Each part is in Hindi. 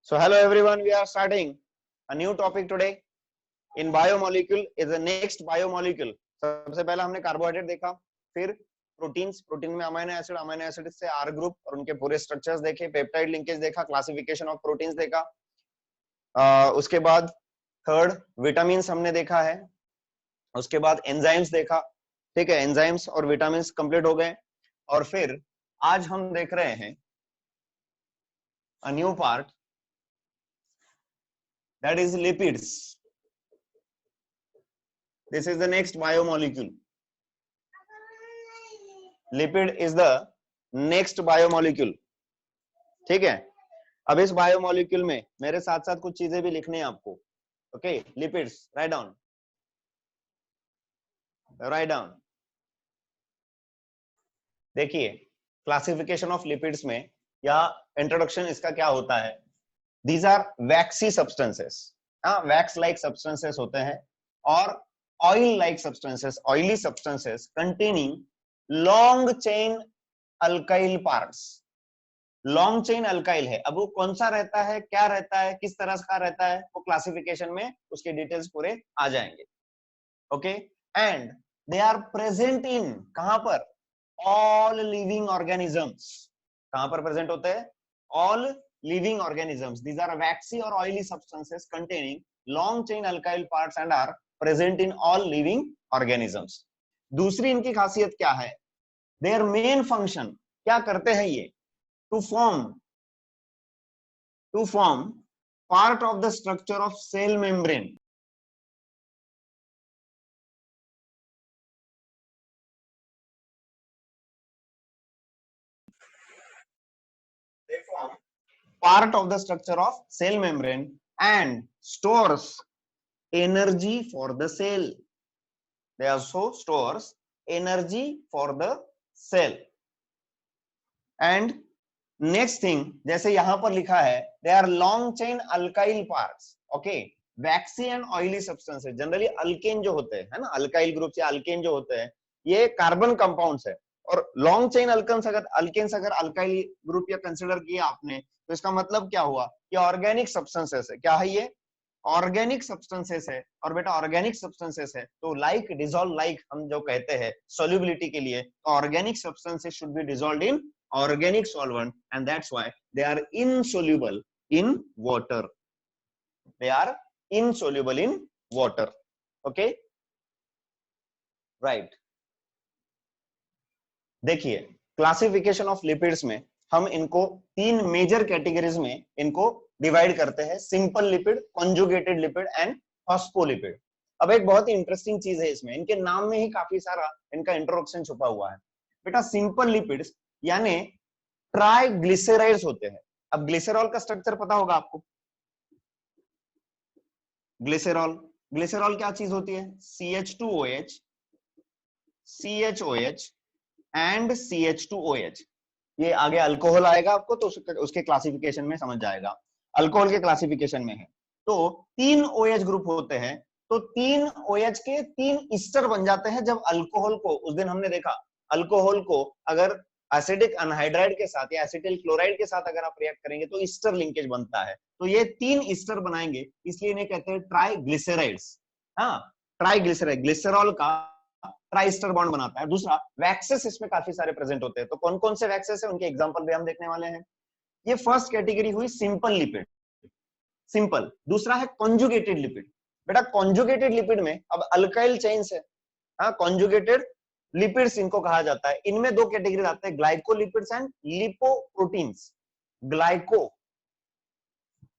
So hello everyone, we are starting a new topic today. In biomolecule is the next biomolecule. सबसे पहले हमने कार्बोहाइड्रेट देखा, फिर प्रोटीन्स, प्रोटीन में अमीनो एसिड से आर ग्रुप और उनके पूरे स्ट्रक्चर्स देखे, पेप्टाइड लिंकेज देखा, क्लासिफिकेशन ऑफ प्रोटीन्स देखा, उसके बाद थर्ड विटामिन्स हमने देखा है, उसके बाद एंजाइम्स देखा, ठीक है, एंजाइम्स और विटामिन्स कंप्लीट हो गए। और फिर आज हम देख रहे हैं a new part, that is lipids. This is the next biomolecule. Lipid is the next biomolecule. ठीक है, अब इस बायोमोलिक्यूल में मेरे साथ साथ कुछ चीजें भी लिखनी है आपको। Okay, lipids, write down, write down. देखिए, क्लासिफिकेशन ऑफ लिपिड्स में या इंट्रोडक्शन इसका क्या होता है। These are waxy substances, wax like substances होते हैं, और oil like substances, oily substances containing long chain alkyl parts. long chain alkyl है, अब वो कौन सा रहता है, क्या रहता है, किस तरह का रहता है, वो क्लासिफिकेशन में उसके डिटेल्स पूरे आ जाएंगे। Okay, and they are present in, कहां पर, all living organisms। कहां पर प्रेजेंट होते हैं, all living organisms. These are waxy or oily substances containing long chain alkyl parts and are present in all living organisms. दूसरी इनकी खासियत क्या है, their main function, क्या करते हैं ये, to form part of the structure of cell membrane. They form part of the structure of cell membrane and stores energy for the cell. They also stores energy for the cell. And next thing, जैसे यहां पर लिखा है, they are long chain alkyl parts. Okay, waxy and oily substances, generally alkane जो होते हैं, है ना, अल्काइल ग्रुप या अल्केन जो होते हैं, ये कार्बन कंपाउंड्स है। और लॉन्ग चेन अल्केन्स अगर अल्काइल ग्रुप या कंसिडर किया आपने, तो इसका मतलब क्या हुआ कि ऑर्गेनिक सब्सटेंसेस है। क्या है ये, ऑर्गेनिक सब्सटेंसेस है। और बेटा ऑर्गेनिक सब्सटेंसेस है तो लाइक डिसॉल्व, लाइक हम जो कहते हैं सॉल्युबिलिटी के लिए, organic substances should be dissolved in organic solvent, and that's why they are insoluble in water. They are insoluble in water. Okay, right. देखिए, क्लासिफिकेशन ऑफ लिपिड्स में हम इनको तीन मेजर कैटेगरीज में इनको डिवाइड करते हैं, simple lipid, conjugated lipid and phospholipid. अब एक बहुत ही इंटरेस्टिंग चीज है इसमें, इनके नाम में ही काफी सारा इनका इंट्रोडक्शन छुपा हुआ है। बेटा सिंपल लिपिड्स यानी ट्राइग्लिसराइड्स होते हैं। अब ग्लिसरॉल का स्ट्रक्चर पता होगा आपको, ग्लिसरॉल, ग्लिसरॉल क्या चीज होती है, CH2OH, CHOH एंड CH2OH। ये आगे अल्कोहल आएगा आपको तो उसके क्लासिफिकेशन में समझ जाएगा, अल्कोहल के क्लासिफिकेशन में है। तो तीन OH ग्रुप होते हैं, तो तीन OH के तीन ईस्टर बन जाते हैं जब अल्कोहल को, उस दिन हमने देखा अल्कोहल को अगर एसिडिक अनहाइड्राइड के साथ या एसिटिल क्लोराइड के साथ अगर आप रिएक्ट करेंगे तो ईस्टर लिंकेज बनता है। तो ये तीन ईस्टर बनाएंगे, इसलिए इन्हें कहते हैं ट्राइग्लिसराइड्स। हाँ, ट्राइग्लिसराइड, ग्लिसरॉल का ट्राइस्टर बॉन्ड बनाता है। दूसरा, वैक्सेस इसमें काफी सारे प्रेजेंट होते हैं। तो कौन कौन से वैक्सेस है, उनके एग्जांपल भी हम देखने वाले हैं। ये फर्स्ट कैटेगरी हुई सिंपल लिपिड, सिंपल। दूसरा है कॉन्जुगेटेड लिपिड। बेटा कॉन्जुगेटेड लिपिड में अब अल्काइल चेन्स है, हाँ, कॉन्जुगेटेड लिपिड्स इनको कहा जाता है। इनमें दो कैटेगरी आते हैं, ग्लाइकोलिपिड्स एंड लिपोप्रोटीन्स। ग्लाइको,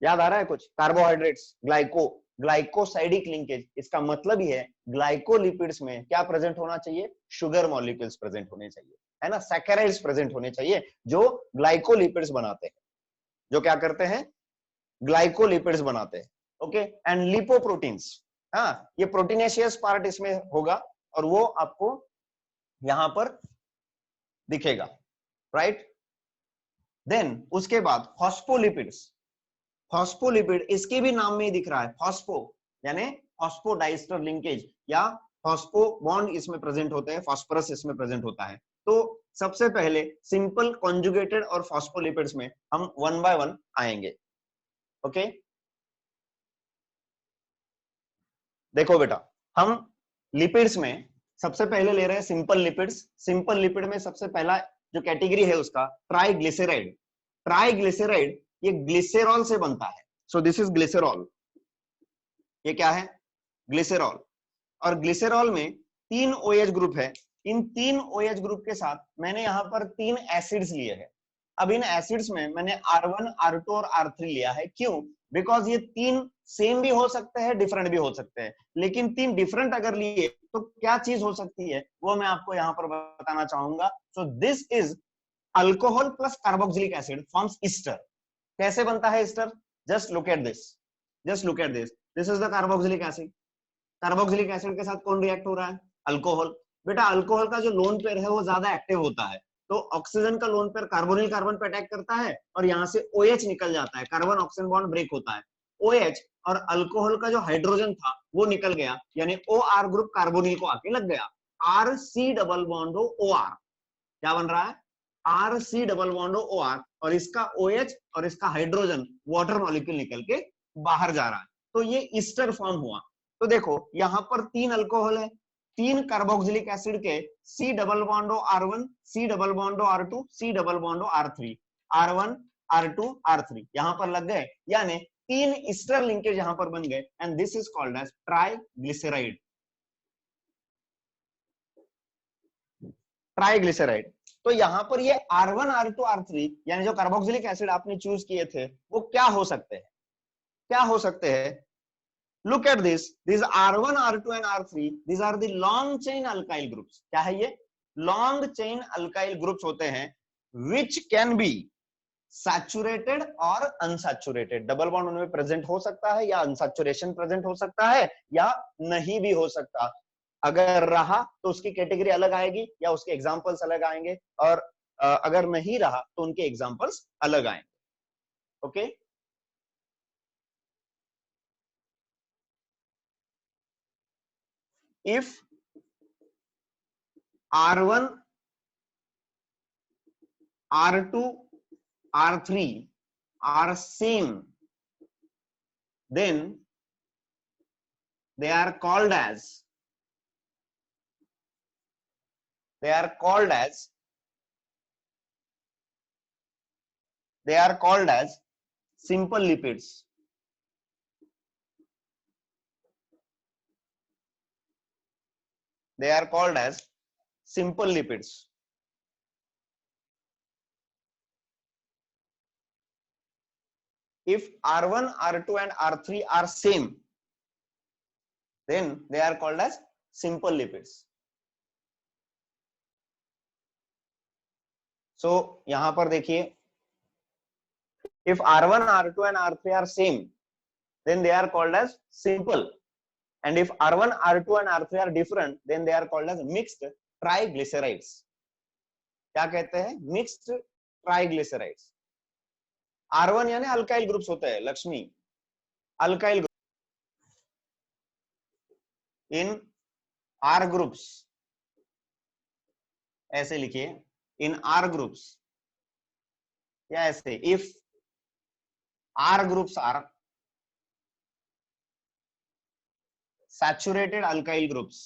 याद आ रहा है कुछ, कार्बोहाइड्रेट्स, ग्लाइको, ग्लाइकोसाइडिक लिंकेज। इसका मतलब ही है ग्लाइकोलिपिड्स में क्या प्रेजेंट होना चाहिए, शुगर मॉलिक्यूल्स प्रेजेंट होने चाहिए, है ना, सैकेराइड्स प्रेजेंट होने चाहिए जो ग्लाइकोलिपिड्स बनाते हैं, जो क्या करते हैं, ग्लाइकोलिपिड्स बनाते हैं। ओके, एंड लिपोप्रोटीन्स, हाँ, ये प्रोटीनेशियस पार्ट इसमें होगा और वो आपको यहां पर दिखेगा, राइट। देन उसके बाद फॉस्फोलिपिड्स, फॉस्फोलिपिड इसके भी नाम में ही दिख रहा है, फॉस्फो यानी फॉस्फोडाइस्टर लिंकेज या फॉस्फो बॉन्ड इसमें प्रेजेंट होते हैं, फॉस्फोरस इसमें प्रेजेंट होता है। तो सबसे पहले सिंपल, कॉन्जुगेटेड और फॉस्फोलिपिड्स में हम वन बाय वन आएंगे। ओके देखो बेटा, हम लिपिड्स में सबसे पहले ले रहे हैं सिंपल लिपिड्स। सिंपल लिपिड में सबसे पहला जो कैटेगरी है उसका ट्राइग्लिसराइड। ट्राइग्लिसराइड ये ग्लिसरॉल से बनता है। सो दिस इज ग्लिसरॉल। ये क्या है? ग्लिसरॉल। और ग्लिसरॉल में 3 OH ग्रुप है। इन 3 OH ग्रुप के साथ मैंने यहाँ पर 3 एसिड्स लिए हैं। अब इन एसिड्स में मैंने R1, R2 और R3 लिया है। क्यों? बिकॉज ये 3 सेम भी हो सकते हैं, डिफरेंट भी हो सकते हैं, लेकिन 3 डिफरेंट अगर लिए तो क्या चीज हो सकती है वो मैं आपको यहाँ पर बताना चाहूंगा। सो this is alcohol plus carboxylic acid forms Easter. कैसे बनता है Easter? Just look at this, just look at this. This is the carboxylic acid. Carboxylic acid के साथ कौन रिएक्ट हो रहा है? अल्कोहल। बेटा अल्कोहल का जो लोन पेयर है वो ज्यादा एक्टिव होता है, तो ऑक्सीजन का लोन पेयर कार्बोनिल कार्बन पे अटैक करता है और यहाँ से OH निकल जाता है, कार्बन ऑक्सीजन बॉन्ड ब्रेक होता है। OH और अल्कोहल का जो हाइड्रोजन था वो निकल गया, यानी OR ग्रुप कार्बोनिल को आके लग गया। RC डबल बॉन्ड OR क्या बन रहा है? RC डबल बॉन्ड OR, और इसका OH और इसका हाइड्रोजन वाटर मॉलिक्यूल निकल के बाहर जा रहा है, तो ये ईस्टर फॉर्म हुआ। तो देखो यहाँ पर 3 अल्कोहल है, 3 कार्बोक्सिलिक एसिड के C double bond R1, C double bond R2, C double bond R3, R1, R2, R3 यहाँ पर लग गए, यानी 3 ईस्टर लिंकेज यहाँ पर बन गए, and this is called as triglyceride. Triglyceride. तो यहाँ पर ये R1, R2, R3 यानी जो कार्बोक्सिलिक एसिड आपने चूज किए थे वो क्या हो सकते हैं? क्या हो सकते हैं? Look at this. These R1, R2 and R3. These are the long chain alkyl groups. क्या है ये? Long chain alkyl groups होते हैं, which can be saturated और unsaturated. डबल बॉन्ड उनमें प्रेजेंट हो सकता है, या अनसैचुरेशन प्रेजेंट हो सकता है, या नहीं भी हो सकता। अगर रहा तो उसकी कैटेगरी अलग आएगी या उसके एग्जांपल्स अलग आएंगे, और अगर नहीं रहा तो उनके एग्जांपल्स अलग आएंगे। Okay if R1, R2, R3 are same, then they are called as simple lipids. They are called as simple lipids. If R1, R2 and R3 are same, then they are called as simple lipids. So यहां पर देखिए, if R1, R2 and R3 are same, then they are called as simple, and if R1, R2 and R3 are different, then they are called as mixed triglycerides. क्या कहते हैं? Mixed triglycerides. R1 यानी अल्काइल ग्रुप्स होते हैं, लक्ष्मी, अल्काइल ग्रुप। इन R ग्रुप्स ऐसे लिखिए, इन R ग्रुप्स, या ऐसे, if R groups are saturated alkyl groups,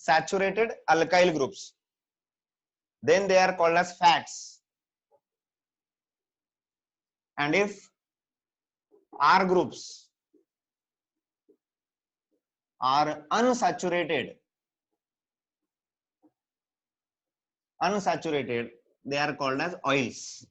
saturated alkyl groups, then they are called as fats. And if R groups are unsaturated, they are called as oils.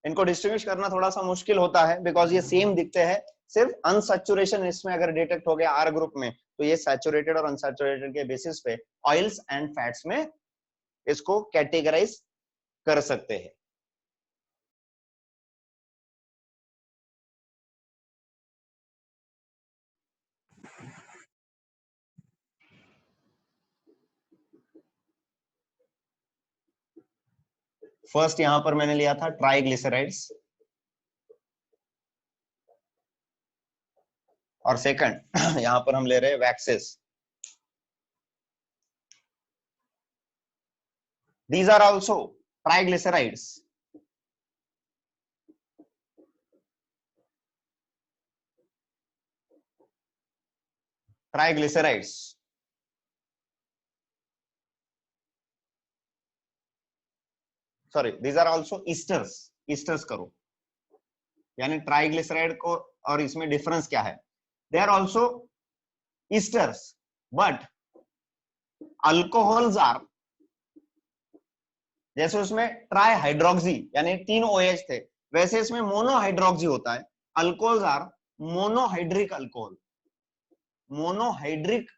इनको डिस्टिंग्विश करना थोड़ा सा मुश्किल होता है, बिकॉज ये सेम दिखते हैं, सिर्फ अनसैचुरेशन इसमें अगर डिटेक्ट हो गया आर ग्रुप में, तो ये सैचुरेटेड और अनसैचुरेटेड के बेसिस पे ऑयल्स एंड फैट्स में इसको कैटेगराइज कर सकते हैं। फर्स्ट यहां पर मैंने लिया था ट्राइग्लिसराइड्स, और सेकंड यहां पर हम ले रहे हैं waxes. These are also triglycerides, triglycerides, sorry these are also esters, esters करो, यानी ट्राइग्लिसराइड को और इसमें डिफरेंस क्या है, they are also esters but alcohols are, जैसे उसमें ट्राई हाइड्रोक्सी यानी 3 OH थे, वैसे इसमें मोनोहाइड्रोक्सी होता है। Alcohols are monohydric alcohol, monohydric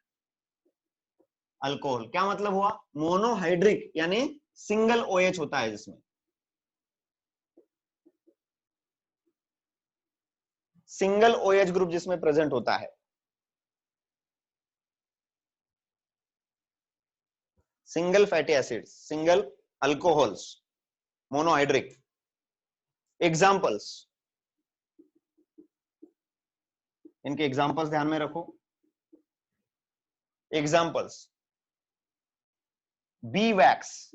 alcohol क्या मतलब हुआ, मोनोहाइड्रिक यानी सिंगल OH होता है जिसमें, सिंगल OH ग्रुप जिसमें प्रेजेंट होता है। Single fatty acids, single alcohols, monohydric. Examples, इनके एग्जांपल्स ध्यान में रखो। Examples, bee wax,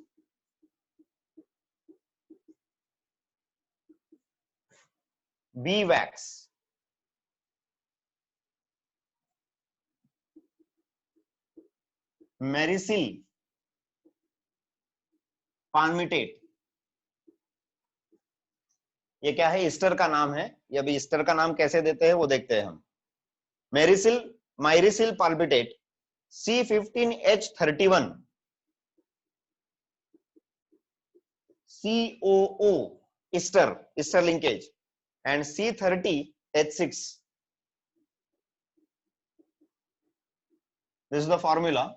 bee wax, myricyl palmitate, ये क्या है, ईस्टर का नाम है। ये अभी ईस्टर का नाम कैसे देते हैं वो देखते हैं हम। Myricyl, myricyl palmitate, C15H31, COO, ester, ester linkage, and C30H6. This is the formula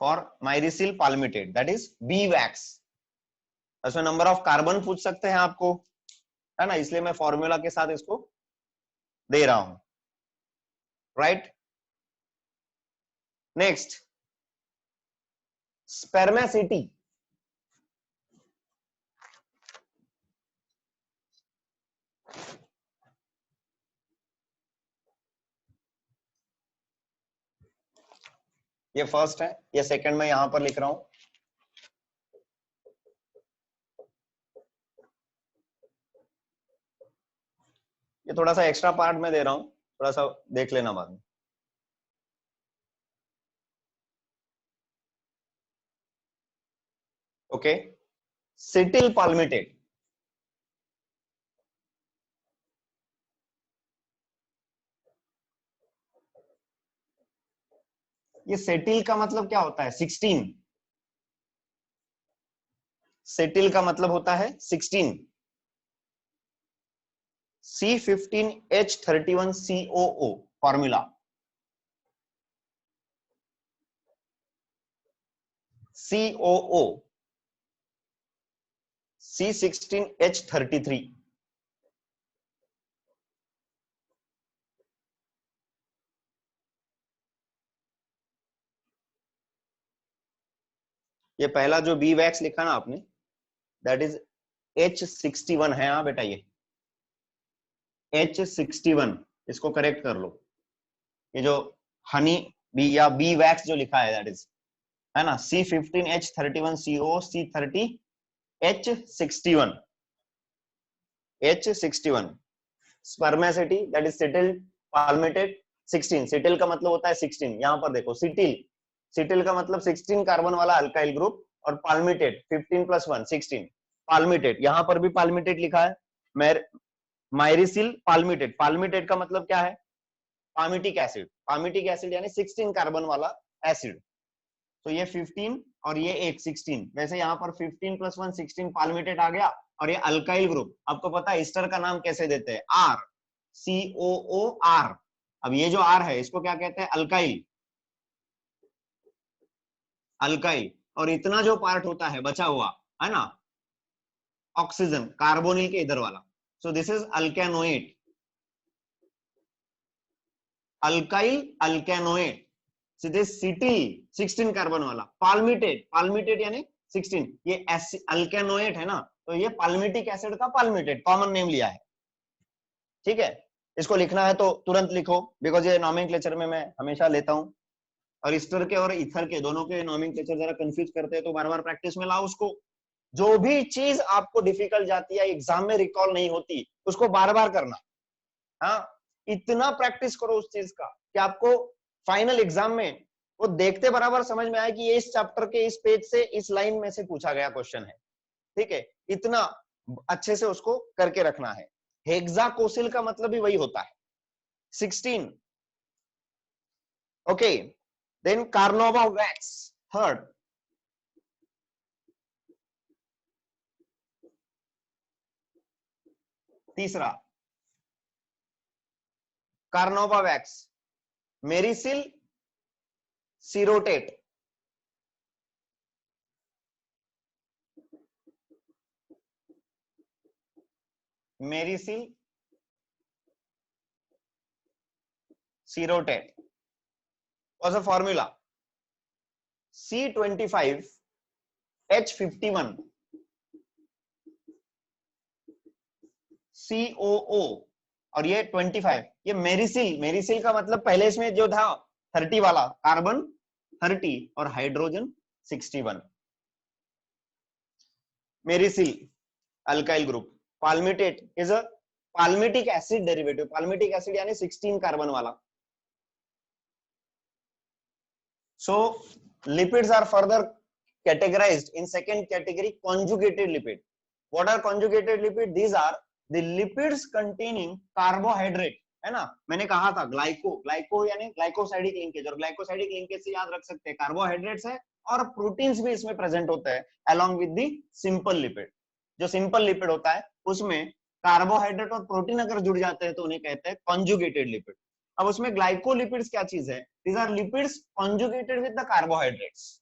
for myrisil palmitate, that is B-wax. इसमें नंबर ऑफ कार्बन पूछ सकते हैं आपको, है ना, इसलिए मैं फॉर्मूला के साथ इसको दे रहा हूं, राइट। नेक्स्ट, स्पर्मेसिटी, ये फर्स्ट है, ये सेकंड में यहां पर लिख रहा हूं। ये थोड़ा सा एक्स्ट्रा पार्ट में दे रहा हूं, थोड़ा सा देख लेना बाद में। ओके, सिटिल पाल्मिटेट, ये सेटिल का मतलब क्या होता है, 16, सेटिल का मतलब होता है 16, C15H31 COO formula, COO, C16H33, ये पहला जो बी वैक्स लिखा ना आपने, दैट इज H61 है। हाँ बेटा, ये H61, इसको करेक्ट कर लो। ये जो हनी बी या बी वैक्स जो लिखा है दैट इज, है ना, C15H31 CO, C30H61, H61। Spermaceti that is cetyl palmitate 16, cetyl का मतलब होता है 16। यहां पर देखो, सिटिल, सिटिल का मतलब 16 कार्बन वाला अल्काइल ग्रुप, और पाल्मिटेट 15 + 1 16, पाल्मिटेट, यहां पर भी पाल्मिटेट लिखा है। माइरिसिल पाल्मिटेट, पाल्मिटेट का मतलब क्या है, पामिटिक एसिड, पामिटिक एसिड यानी 16 कार्बन वाला एसिड। तो ये 15 और ये एक 16, वैसे यहाँ पर 15 + 1 16 पाल्मिटेट आ गया। और ये अल्काइल ग्रुप, आपको पता है ईस्टर का नाम कैसे देते हैं, R, COOR। अब ये जो R है इसको क्या कहते हैं, अल्काइल, अल्काइल। और इतना जो पार्ट होता है बचा हुआ, है ना, ऑक्सीजन, कार्बोनिल के इधर वाला, so this is alkanoate, alkyl alkanoate. Cetyl 16 carbon वाला, पाल्मिटेट, पाल्मिटेट यानी 16, ये अल्केनोएट है ना, तो ये पाल्मिटिक एसिड का पाल्मिटेट कॉमन नेम लिया है। ठीक है, इसको लिखना है तो तुरंत लिखो, बिकॉज ये नॉमेनक्लेचर में मैं हमेशा लेता हूं, और ईस्टर के और ईथर के दोनों के नॉमेनक्लेचर जरा कंफ्यूज करते हैं, तो बार बार प्रैक्टिस में लाओ उसको। जो भी चीज आपको डिफिकल्ट जाती है, एग्जाम में रिकॉल नहीं होती, उसको बार बार करना। हाँ, इतना प्रैक्टिस करो उस चीज का कि आपको फाइनल एग्जाम में वो देखते बराबर समझ में आए कि ये इस चैप्टर के इस पेज से इस लाइन में से पूछा गया क्वेश्चन है। ठीक है, इतना अच्छे से उसको करके रखना है। हेक्साकोसिल का मतलब भी वही होता है। 16 okay, then carnauba wax third. तीसरा carnauba wax, myricyl cerotate, myricyl cerotate was a formula C25H51 COO और ये 25, ये मेरिसिल, मेरिसिल का मतलब पहले इसमें जो था 30 वाला, कार्बन 30 और hydrogen 61, myricyl alkyl group. Palmitate is a palmitic acid derivative, palmitic acid यानी 16 कार्बन वाला। So lipids are further categorized in second category, conjugated lipid. What are conjugated lipid? These are the lipids containing carbohydrate, है ना। मैंने कहा था ग्लाइको, ग्लाइको यानी ग्लाइकोसाइडिक लिंकेज, और ग्लाइकोसाइडिक लिंकेज से याद रख सकते हैं कार्बोहाइड्रेट्स है और प्रोटीन्स भी इसमें प्रेजेंट होता है along with the simple lipid। जो सिंपल लिपिड होता है उसमें कार्बोहाइड्रेट और प्रोटीन अगर जुड़ जाते हैं तो उन्हें कहते हैं कॉन्जुगेटेड लिपिड। अब उसमें ग्लाइकोलिपिड्स क्या चीज है? These are lipids conjugated with the carbohydrates,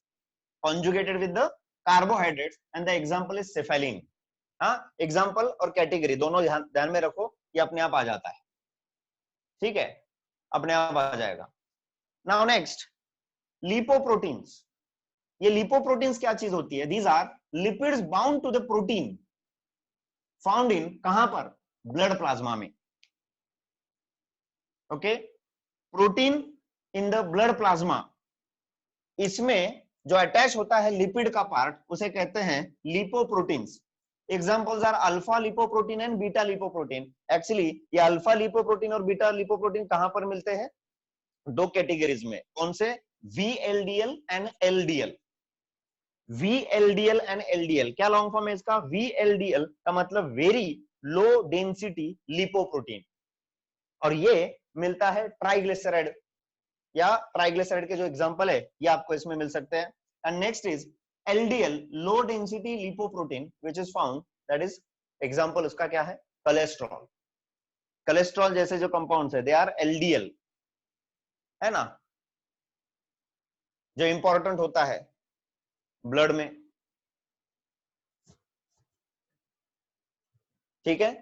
conjugated with the carbohydrates, and the example is cephalin। हाँ, एग्जाम्पल और कैटेगरी दोनों ध्यान में रखो, ये अपने आप आ जाता है। ठीक है, अपने आप आ जाएगा। Now next, lipoproteins. ये लिपोप्रोटीन्स क्या चीज होती है? These are lipids bound to the protein found in, कहां पर? ब्लड प्लाज्मा में। Okay, protein in the blood plasma, इसमें जो अटैच होता है लिपिड का पार्ट उसे कहते हैं lipoproteins. Examples are alpha lipoprotein and beta lipoprotein. Actually ये अल्फा लिपोप्रोटीन और बीटा लिपोप्रोटीन कहां पर मिलते हैं? दो कैटेगरीज में। कौन से? VLDL and LDL। VLDL and LDL क्या लॉन्ग फॉर्म है इसका? VLDL का मतलब वेरी लो डेंसिटी लिपोप्रोटीन, और ये मिलता है ट्राइग्लिसराइड, या ट्राइग्लिसराइड के जो एग्जांपल है ये आपको इसमें मिल सकते हैं। And next is LDL, low density lipoprotein which is found, that is example उसका क्या है? कोलेस्ट्रॉल। कोलेस्ट्रॉल जैसे जो कंपाउंड्स है दे आर LDL, है ना, जो इंपॉर्टेंट होता है ब्लड में। ठीक है,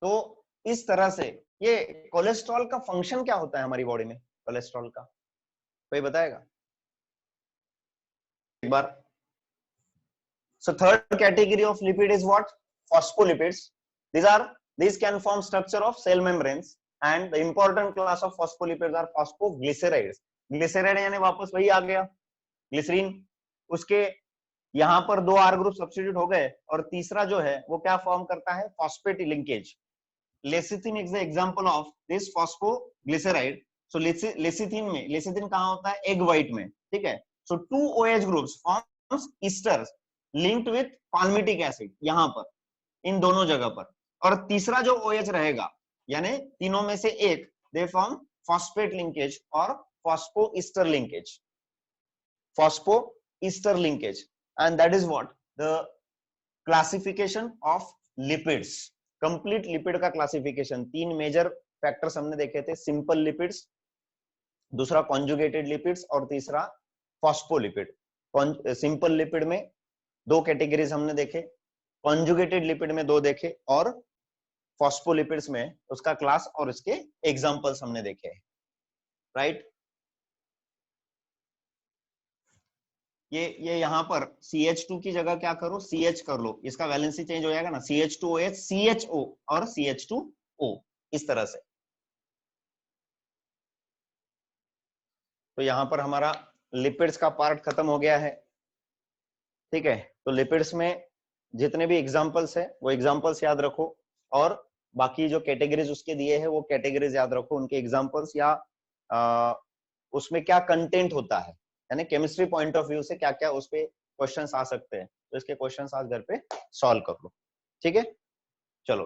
तो इस तरह से ये कोलेस्ट्रॉल का फंक्शन क्या होता है हमारी बॉडी में? कोलेस्ट्रॉल का कोई बताएगा एक बार? So third category of lipid is what? Phospholipids. These can form structure of cell membranes, and the important class of phospholipids are phosphoglycerides. Glyceride यानी वापस वही आ गया ग्लिसरीन, उसके यहां पर दो R ग्रुप सब्स्टिट्यूट हो गए, और तीसरा जो है वो क्या फॉर्म करता है? Phosphate linkage. Lecithin is the example of this phosphoglyceride. So lecithin में, लेसिथिन कहां होता है? एग व्हाइट में। ठीक है, सो 2 OH groups forms esters linked with palmitic acid यहां पर, इन दोनों जगह पर, और तीसरा जो OH रहेगा यानी तीनों में से एक, दे फॉर्म फॉस्फेट लिंकेज और phosphoester linkage, phosphoester linkage, and that is what the classification of lipids. Complete lipid का क्लासिफिकेशन, 3 मेजर फैक्टर्स हमने देखे थे, सिंपल लिपिड्स, दूसरा कॉन्जुगेटेड लिपिड्स, और तीसरा फॉस्फोलिपिड। सिंपल लिपिड में 2 कैटेगरीज हमने देखे, कॉन्जुगेटेड लिपिड में 2 देखे, और फॉस्फोलिपिड्स में उसका क्लास और उसके एग्जांपल्स हमने देखे, राइट। ये यहां पर CH2 की जगह क्या करो? CH कर लो, इसका वैलेंसी चेंज हो जाएगा ना, CH2OH CHO और CH2O, इस तरह से। तो यहां पर हमारा लिपिड्स का पार्ट खत्म हो गया है। ठीक है, तो लिपिड्स में जितने भी एग्जांपल्स है वो एग्जांपल्स याद रखो, और बाकी जो कैटेगरीज उसके दिए हैं वो कैटेगरीज याद रखो, उनके एग्जांपल्स या उसमें क्या कंटेंट होता है, यानी केमिस्ट्री पॉइंट ऑफ व्यू से क्या क्या उस पे क्वेश्चंस आ सकते हैं, तो इसके क्वेश्चंस आज घर पे सॉल्व कर लो। ठीक है, चलो